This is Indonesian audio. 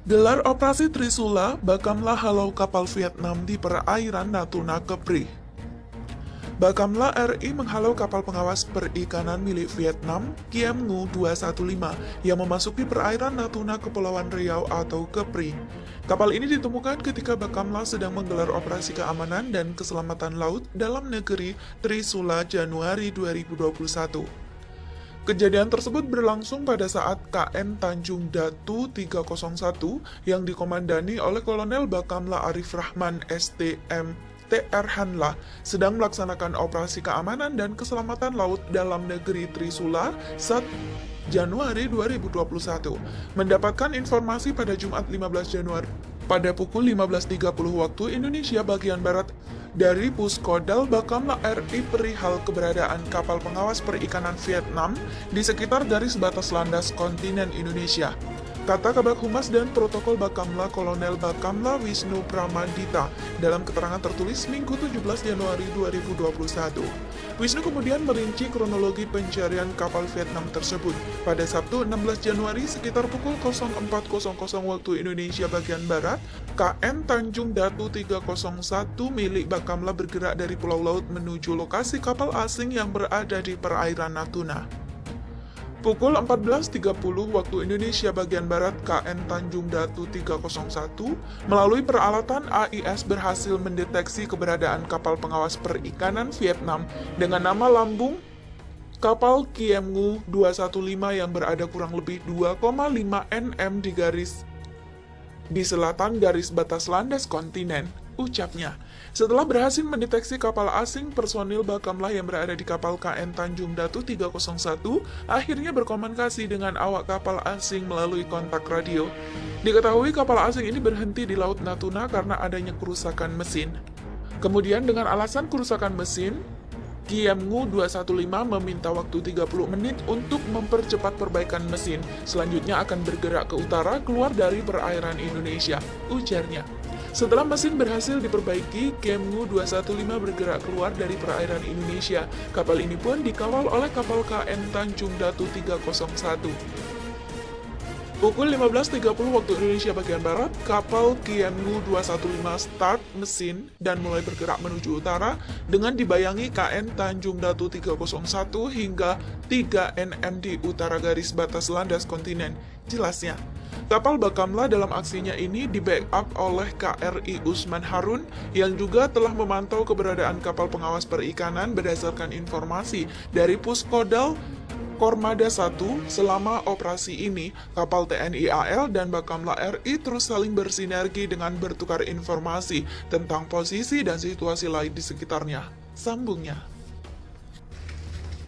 Gelar operasi Trisula, Bakamla halau kapal Vietnam di perairan Natuna Kepri. Bakamla RI menghalau kapal pengawas perikanan milik Vietnam, Kiem Ngu 215, yang memasuki perairan Natuna Kepulauan Riau atau Kepri. Kapal ini ditemukan ketika Bakamla sedang menggelar operasi keamanan dan keselamatan laut dalam negeri Trisula Januari 2021. Kejadian tersebut berlangsung pada saat KN Tanjung Datu 301 yang dikomandani oleh Kolonel Bakamla Arif Rahman STM TR Hanla sedang melaksanakan operasi keamanan dan keselamatan laut dalam negeri Trisula 1 Januari 2021. Mendapatkan informasi pada Jumat 15 Januari pada pukul 15.30 waktu Indonesia bagian Barat dari Puskodal Bakamla RI perihal keberadaan kapal pengawas perikanan Vietnam di sekitar garis batas landas kontinen Indonesia. Kata Kabag Humas dan Protokol Bakamla Kolonel Bakamla Wisnu Pramadita dalam keterangan tertulis Minggu 17 Januari 2021. Wisnu kemudian merinci kronologi pencarian kapal Vietnam tersebut. Pada Sabtu 16 Januari sekitar pukul 04.00 waktu Indonesia bagian Barat, KN Tanjung Datu 301 milik Bakamla bergerak dari Pulau Laut menuju lokasi kapal asing yang berada di perairan Natuna. Pukul 14.30 waktu Indonesia bagian Barat, KN Tanjung Datu 301 melalui peralatan AIS berhasil mendeteksi keberadaan kapal pengawas perikanan Vietnam dengan nama lambung kapal Kiem Ngu 215 yang berada kurang lebih 2,5 nm di selatan garis batas landas kontinen, ucapnya. Setelah berhasil mendeteksi kapal asing, personil Bakamla yang berada di kapal KN Tanjung Datu 301 akhirnya berkomunikasi dengan awak kapal asing melalui kontak radio. Diketahui kapal asing ini berhenti di Laut Natuna karena adanya kerusakan mesin. Kemudian dengan alasan kerusakan mesin, Kiem Ngu 215 meminta waktu 30 menit untuk mempercepat perbaikan mesin. Selanjutnya akan bergerak ke utara keluar dari perairan Indonesia, ujarnya. Setelah mesin berhasil diperbaiki, Kiem Ngu 215 bergerak keluar dari perairan Indonesia. Kapal ini pun dikawal oleh kapal KN Tanjung Datu 301. Pukul 15.30 waktu Indonesia bagian Barat, kapal Kiem Ngu 215 start mesin dan mulai bergerak menuju utara dengan dibayangi KN Tanjung Datu 301 hingga 3 nm di utara garis batas landas kontinen, jelasnya. Kapal Bakamla dalam aksinya ini di-backup oleh KRI Usman Harun yang juga telah memantau keberadaan kapal pengawas perikanan berdasarkan informasi dari Puskodal Kormada 1. Selama operasi ini, kapal TNI AL dan Bakamla RI terus saling bersinergi dengan bertukar informasi tentang posisi dan situasi lain di sekitarnya, sambungnya.